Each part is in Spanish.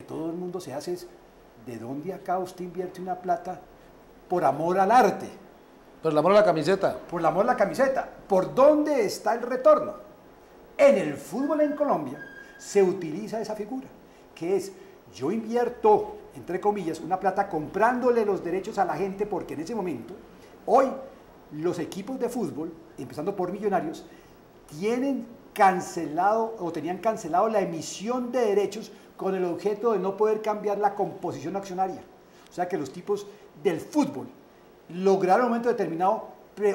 todo el mundo se hace es, ¿de dónde acá usted invierte una plata por amor al arte? Por el amor a la camiseta. Por el amor a la camiseta. ¿Por dónde está el retorno? En el fútbol en Colombia se utiliza esa figura, que es, yo invierto, entre comillas, una plata comprándole los derechos a la gente, porque en ese momento, hoy, los equipos de fútbol, empezando por Millonarios, tienen cancelado o tenían cancelado la emisión de derechos con el objeto de no poder cambiar la composición accionaria. O sea que los tipos del fútbol lograron en un momento determinado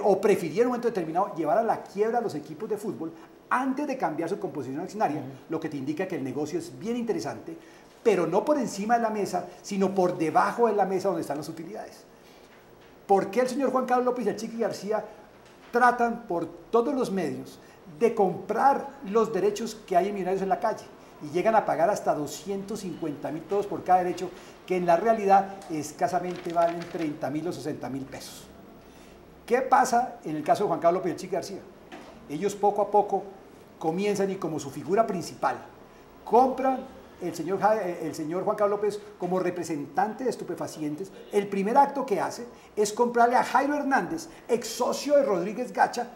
o prefirieron en un momento determinado llevar a la quiebra a los equipos de fútbol antes de cambiar su composición accionaria, lo que te indica que el negocio es bien interesante, pero no por encima de la mesa, sino por debajo de la mesa donde están las utilidades. ¿Por qué el señor Juan Carlos López y el Chiqui García tratan por todos los medios de comprar los derechos que hay en Millonarios en la calle? Y llegan a pagar hasta 250.000 pesos por cada derecho, que en la realidad escasamente valen 30.000 o 60.000 pesos. ¿Qué pasa en el caso de Juan Carlos López y el Chiqui García? Ellos poco a poco comienzan y como su figura principal compran el señor Juan Carlos López como representante de estupefacientes. El primer acto que hace es comprarle a Jairo Hernández, ex socio de Rodríguez Gacha,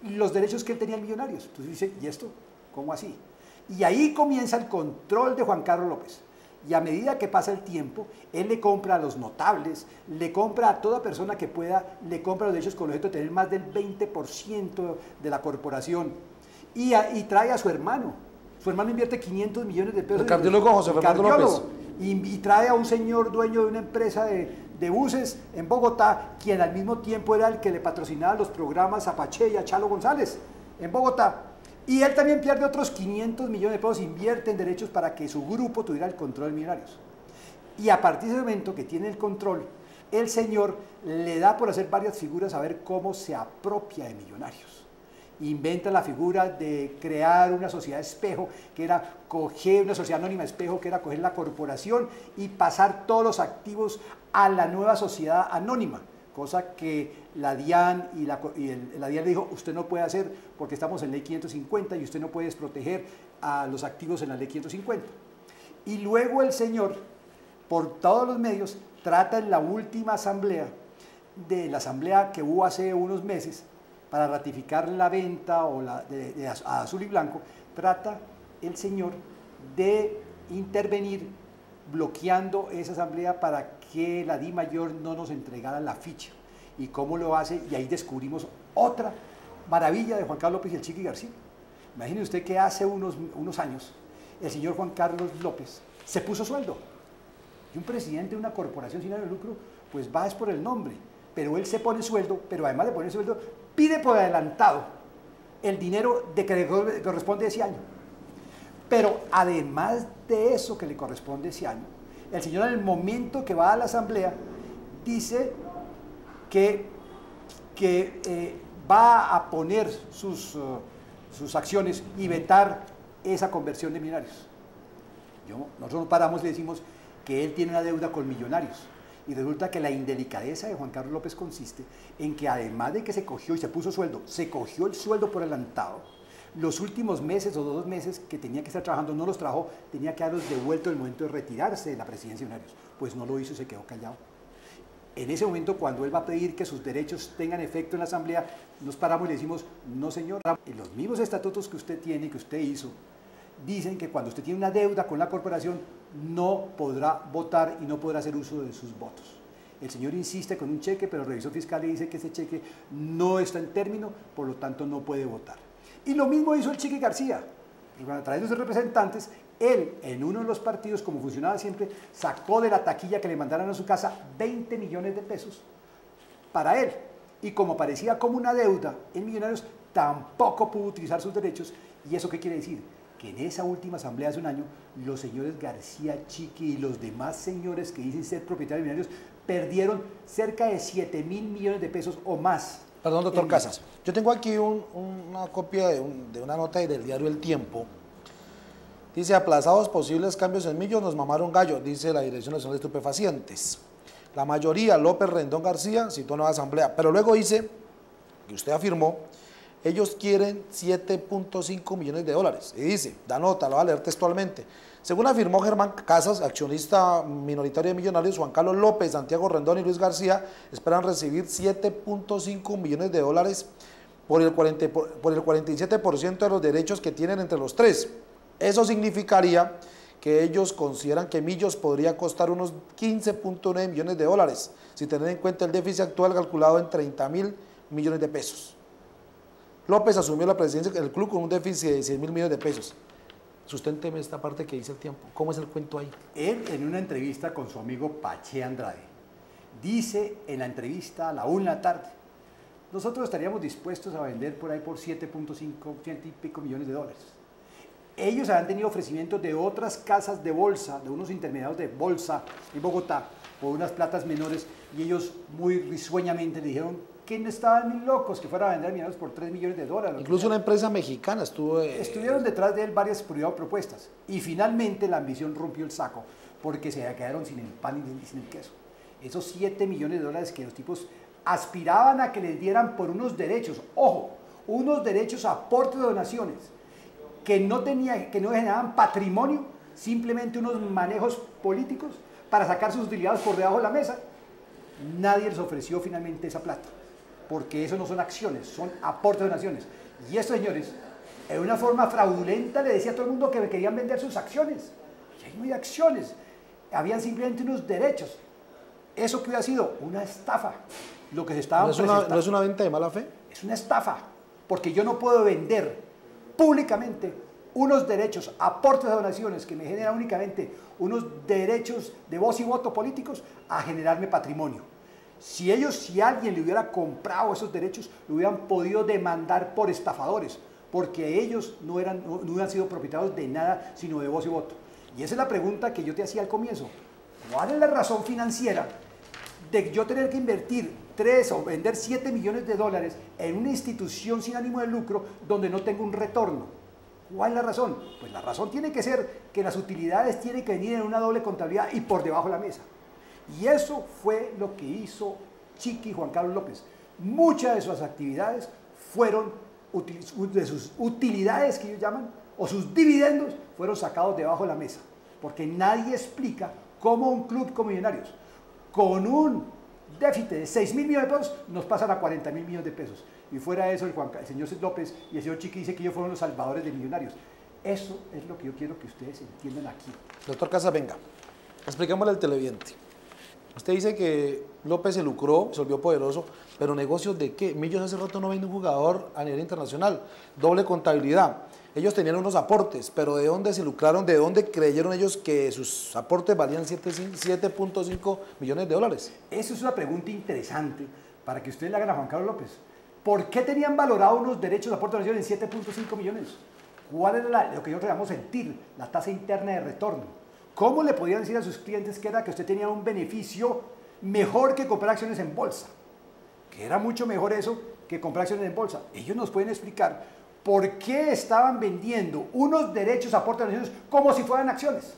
los derechos que él tenía en Millonarios. Entonces dice, ¿y esto? ¿Cómo así? Y ahí comienza el control de Juan Carlos López. Y a medida que pasa el tiempo, él le compra a los notables, le compra a toda persona que pueda, le compra los derechos con el objeto de tener más del 20% de la corporación. Y trae a su hermano. Su hermano invierte 500 millones de pesos. El cardiólogo José Fernando López. Y trae a un señor dueño de una empresa de buses en Bogotá, quien al mismo tiempo era el que le patrocinaba los programas a Pache y a Chalo González en Bogotá. Y él también pierde otros 500 millones de pesos, invierte en derechos para que su grupo tuviera el control de Millonarios. Y a partir de ese momento que tiene el control, el señor le da por hacer varias figuras a ver cómo se apropia de Millonarios. Inventa la figura de crear una sociedad espejo, que era coger una sociedad anónima espejo, que era coger la corporación y pasar todos los activos a la nueva sociedad anónima, cosa que la DIAN la DIAN le dijo, usted no puede hacer porque estamos en ley 550 y usted no puede desproteger a los activos en la ley 550. Y luego el señor, por todos los medios, trata en la última asamblea, de la asamblea que hubo hace unos meses, para ratificar la venta a Azul y Blanco, trata el señor de intervenir bloqueando esa asamblea para que la DIMAYOR no nos entregara la ficha. ¿Y cómo lo hace? Y ahí descubrimos otra maravilla de Juan Carlos López y el Chiqui García. Imagine usted que hace unos años el señor Juan Carlos López se puso sueldo. Y un presidente de una corporación sin ánimo de lucro, pues va es por el nombre, pero él se pone sueldo, pero además de poner sueldo, pide por adelantado el dinero que le corresponde ese año. Pero además de eso que le corresponde ese año, el señor en el momento que va a la asamblea dice que va a poner sus acciones y vetar esa conversión de Millonarios. Nosotros nos paramos y le decimos que él tiene una deuda con Millonarios. Y resulta que la indelicadeza de Juan Carlos López consiste en que además de que se cogió y se puso sueldo, se cogió el sueldo por adelantado. Los últimos meses o 2 meses que tenía que estar trabajando no los trabajó, tenía que haberlos devuelto en el momento de retirarse de la presidencia de Millonarios. Pues no lo hizo y se quedó callado. En ese momento, cuando él va a pedir que sus derechos tengan efecto en la asamblea, nos paramos y le decimos, no señor, en los mismos estatutos que usted tiene, que usted hizo, dicen que cuando usted tiene una deuda con la corporación no podrá votar y no podrá hacer uso de sus votos. El señor insiste con un cheque, pero el revisor fiscal le dice que ese cheque no está en término, por lo tanto no puede votar. Y lo mismo hizo el Chiqui García. A través de sus representantes, él en uno de los partidos, como funcionaba siempre, sacó de la taquilla que le mandaran a su casa 20 millones de pesos para él. Y como parecía como una deuda en Millonarios, tampoco pudo utilizar sus derechos. ¿Y eso qué quiere decir? Que en esa última asamblea hace un año, los señores García, Chiqui y los demás señores que dicen ser propietarios de Millonarios perdieron cerca de 7.000 millones de pesos o más. Perdón, doctor Casas. Yo tengo aquí una copia de una nota del diario El Tiempo. Dice, aplazados posibles cambios en Millos, nos mamaron gallo, dice la Dirección Nacional de Estupefacientes. La mayoría, López Rendón García, citó nueva asamblea. Pero luego dice, que usted afirmó, ellos quieren 7.5 millones de dólares. Y dice, da nota, lo voy a leer textualmente. Según afirmó Germán Casas, accionista minoritario de Millonarios, Juan Carlos López, Santiago Rendón y Luis García esperan recibir 7.5 millones de dólares por el 47% de los derechos que tienen entre los tres. Eso significaría que ellos consideran que Millos podría costar unos 15.9 millones de dólares, si tener en cuenta el déficit actual calculado en 30.000 millones de pesos. López asumió la presidencia del club con un déficit de 100.000 millones de pesos. Susténteme esta parte que dice el tiempo. ¿Cómo es el cuento ahí? Él, en una entrevista con su amigo Pache Andrade, dice en la entrevista a la 1 de la tarde, nosotros estaríamos dispuestos a vender por ahí por 7.5, 100 y pico millones de dólares. Ellos habían tenido ofrecimientos de otras casas de bolsa, de unos intermediarios de bolsa en Bogotá, por unas platas menores, y ellos muy risueñamente le dijeron que no estaban ni locos, que fuera a vender Millonarios por 3 millones de dólares. Incluso una empresa mexicana estuvo... Estuvieron detrás de él varias propuestas, y finalmente la ambición rompió el saco, porque se quedaron sin el pan y sin el queso. Esos 7 millones de dólares que los tipos aspiraban a que les dieran por unos derechos, ojo, unos derechos a aportes de donaciones, que no generaban patrimonio, simplemente unos manejos políticos para sacar sus utilidades por debajo de la mesa. Nadie les ofreció finalmente esa plata, porque eso no son acciones, son aportes de donaciones. Y estos señores, en una forma fraudulenta, le decía a todo el mundo que me querían vender sus acciones. Y ahí no hay acciones, habían simplemente unos derechos. Eso que hubiera sido una estafa, lo que se estaba presentando. ¿No es una venta de mala fe? Es una estafa, porque yo no puedo vender públicamente unos derechos, aportes de donaciones que me generan únicamente unos derechos de voz y voto políticos a generarme patrimonio. Si alguien le hubiera comprado esos derechos, lo hubieran podido demandar por estafadores, porque ellos no hubieran sido propietarios de nada, sino de voz y voto. Y esa es la pregunta que yo te hacía al comienzo. ¿Cuál es la razón financiera de yo tener que invertir 3 o vender 7 millones de dólares en una institución sin ánimo de lucro donde no tengo un retorno? ¿Cuál es la razón? Pues la razón tiene que ser que las utilidades tienen que venir en una doble contabilidad y por debajo de la mesa. Y eso fue lo que hizo Chiqui Juan Carlos López. Muchas de sus actividades fueron, de sus utilidades que ellos llaman, o sus dividendos, fueron sacados debajo de la mesa. Porque nadie explica cómo un club como Millonarios, con un déficit de 6.000 millones de pesos, nos pasan a 40.000 millones de pesos. Y fuera de eso, el señor López y el señor Chiqui dice que ellos fueron los salvadores de Millonarios. Eso es lo que yo quiero que ustedes entiendan aquí. Doctor Casas, venga, expliquémosle al televidente. Usted dice que López se lucró, se volvió poderoso, pero ¿negocios de qué? Millos hace rato no vende un jugador a nivel internacional, doble contabilidad. Ellos tenían unos aportes, pero ¿de dónde se lucraron? ¿De dónde creyeron ellos que sus aportes valían 7.5 millones de dólares? Eso es una pregunta interesante para que ustedes le hagan a Juan Carlos López. ¿Por qué tenían valorado unos derechos de aporte de donación en 7.5 millones? ¿Cuál era lo que nosotros llamamos el TIR, la tasa interna de retorno? ¿Cómo le podían decir a sus clientes que era que usted tenía un beneficio mejor que comprar acciones en bolsa? Que era mucho mejor eso que comprar acciones en bolsa. Ellos nos pueden explicar por qué estaban vendiendo unos derechos a aporte de donaciones como si fueran acciones.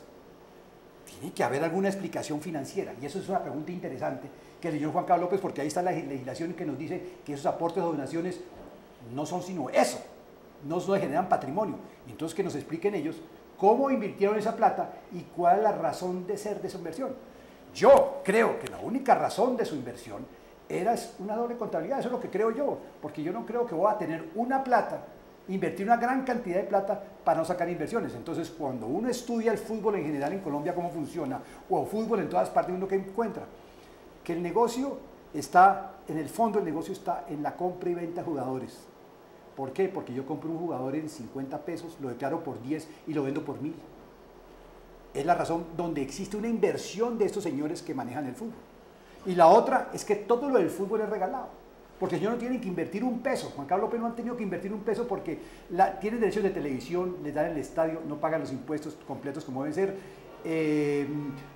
Tiene que haber alguna explicación financiera, y eso es una pregunta interesante que el señor Juan Carlos López, porque ahí está la legislación que nos dice que esos aportes o donaciones no son sino eso, no generan patrimonio. Entonces que nos expliquen ellos cómo invirtieron esa plata y cuál es la razón de ser de esa inversión. Yo creo que la única razón de su inversión era una doble contabilidad, eso es lo que creo yo, porque yo no creo que voy a tener una plata, invertir una gran cantidad de plata para no sacar inversiones. Entonces, cuando uno estudia el fútbol en general en Colombia, cómo funciona, o fútbol en todas partes, uno que encuentra que el negocio está, en el fondo el negocio está en la compra y venta de jugadores. ¿Por qué? Porque yo compro un jugador en 50 pesos, lo declaro por 10 y lo vendo por 1.000. Es la razón donde existe una inversión de estos señores que manejan el fútbol. Y la otra es que todo lo del fútbol es regalado. Porque ellos no tienen que invertir un peso. Juan Carlos López no han tenido que invertir un peso porque tienen derechos de televisión, les dan el estadio, no pagan los impuestos completos como deben ser,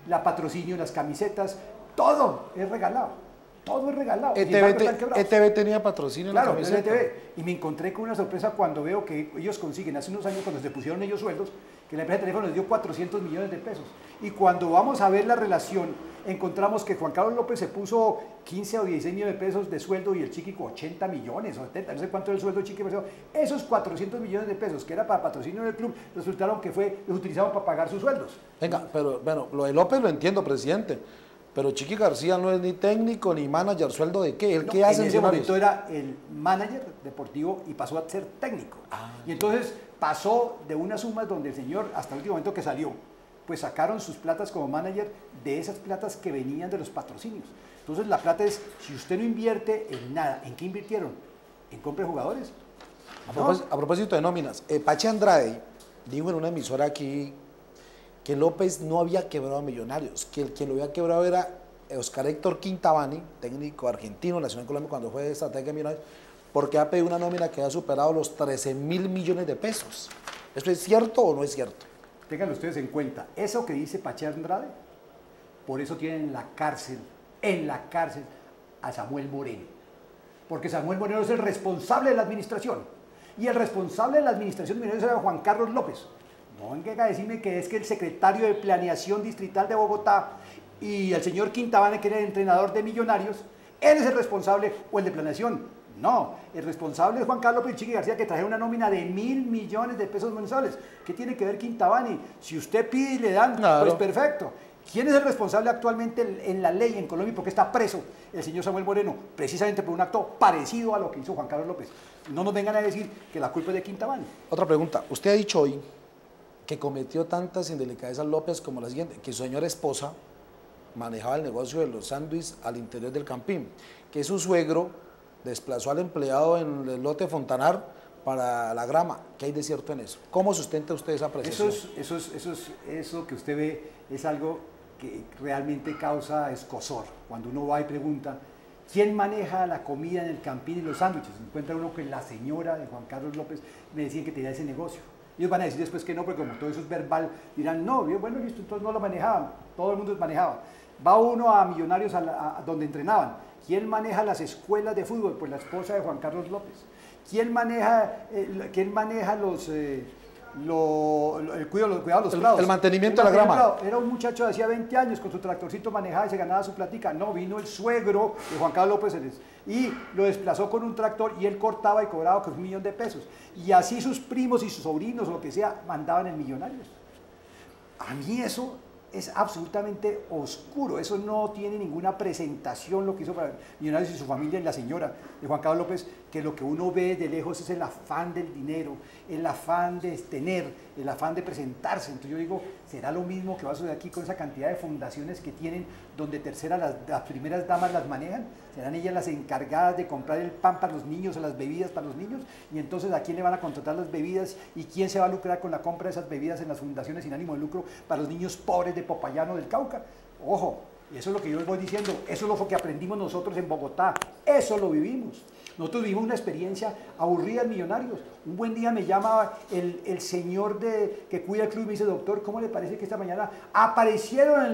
la patrocinio, las camisetas, todo es regalado. Todo es regalado. ETV tenía patrocinio en la camiseta. ETV. Y me encontré con una sorpresa cuando veo que ellos consiguen, hace unos años cuando se pusieron ellos sueldos, que la empresa de teléfono les dio 400 millones de pesos. Y cuando vamos a ver la relación, encontramos que Juan Carlos López se puso 15 o 16 millones de pesos de sueldo y el Chiqui 80 millones o 70, no sé cuánto era el sueldo del Chiqui. Esos 400 millones de pesos que era para patrocinio del club, resultaron que los utilizaron para pagar sus sueldos. Venga, pero bueno, lo de López lo entiendo, presidente, pero Chiqui García no es ni técnico ni manager, ¿sueldo de qué? ¿El qué hace en ese Millonarios? momento era el manager deportivo y pasó a ser técnico. Y entonces pasó de unas sumas donde el señor, hasta el último momento que salió, pues sacaron sus platas como manager de esas platas que venían de los patrocinios. Entonces la plata es, si usted no invierte en nada, ¿en qué invirtieron? ¿En compra de jugadores? A propósito de nóminas, Pache Andrade dijo en una emisora aquí que López no había quebrado a Millonarios, que el que lo había quebrado era Oscar Héctor Quintabani, técnico argentino, nació en Colombia cuando fue de estratega de Millonarios, porque ha pedido una nómina que ha superado los 13.000 millones de pesos. ¿Esto es cierto o no es cierto? Ténganlo ustedes en cuenta, eso que dice Pache Andrade, por eso tienen en la cárcel, a Samuel Moreno. Porque Samuel Moreno es el responsable de la administración. Y el responsable de la administración de Millonarios era Juan Carlos López. No venga a decirme que es que el secretario de Planeación Distrital de Bogotá y el señor Quintabane, que era el entrenador de Millonarios, él es el responsable o el de Planeación. No, el responsable es Juan Carlos López y Chiqui García, que traje una nómina de 1.000 millones de pesos mensuales. ¿Qué tiene que ver Quintabani? Si usted pide y le dan, claro, pues perfecto. ¿Quién es el responsable actualmente en la ley en Colombia y por qué está preso el señor Samuel Moreno? Precisamente por un acto parecido a lo que hizo Juan Carlos López. No nos vengan a decir que la culpa es de Quintabani. Otra pregunta. Usted ha dicho hoy que cometió tantas indelicadezas López como la siguiente, que su señora esposa manejaba el negocio de los sándwiches al interior del Campín, que su suegro desplazó al empleado en el lote Fontanar para la grama. ¿Qué hay de cierto en eso? ¿Cómo sustenta usted esa apreciación? Eso que usted ve es algo que realmente causa escozor. Cuando uno va y pregunta, ¿quién maneja la comida en el Campín y los sándwiches? Encuentra uno que la señora de Juan Carlos López me decía que tenía ese negocio. Ellos van a decir después que no, porque como todo eso es verbal, dirán, no, bueno, listo, entonces no lo manejaban, todo el mundo manejaba. Va uno a Millonarios a donde entrenaban. ¿Quién maneja las escuelas de fútbol? Pues la esposa de Juan Carlos López. ¿Quién maneja el cuidado de los prados? El mantenimiento de la grama. Era un muchacho de hacía 20 años, con su tractorcito manejaba y se ganaba su platica. No, vino el suegro de Juan Carlos López y lo desplazó con un tractor y él cortaba y cobraba con 1 millón de pesos. Y así sus primos y sus sobrinos o lo que sea mandaban en Millonarios. A mí eso es absolutamente oscuro, eso no tiene ninguna presentación lo que hizo para Millonarios y su familia y la señora de Juan Carlos López, que lo que uno ve de lejos es el afán del dinero, el afán de tener, el afán de presentarse. Entonces yo digo, ¿será lo mismo que va a suceder aquí con esa cantidad de fundaciones que tienen, donde las primeras damas las manejan? ¿Serán ellas las encargadas de comprar el pan para los niños o las bebidas para los niños? Y entonces, ¿a quién le van a contratar las bebidas? ¿Y quién se va a lucrar con la compra de esas bebidas en las fundaciones sin ánimo de lucro para los niños pobres de Popayán del Cauca? Ojo, eso es lo que yo les voy diciendo, eso es lo que aprendimos nosotros en Bogotá, eso lo vivimos. Nosotros vivimos una experiencia aburrida en Millonarios. Un buen día me llama el señor que cuida el club y me dice, doctor, ¿cómo le parece que esta mañana aparecieron en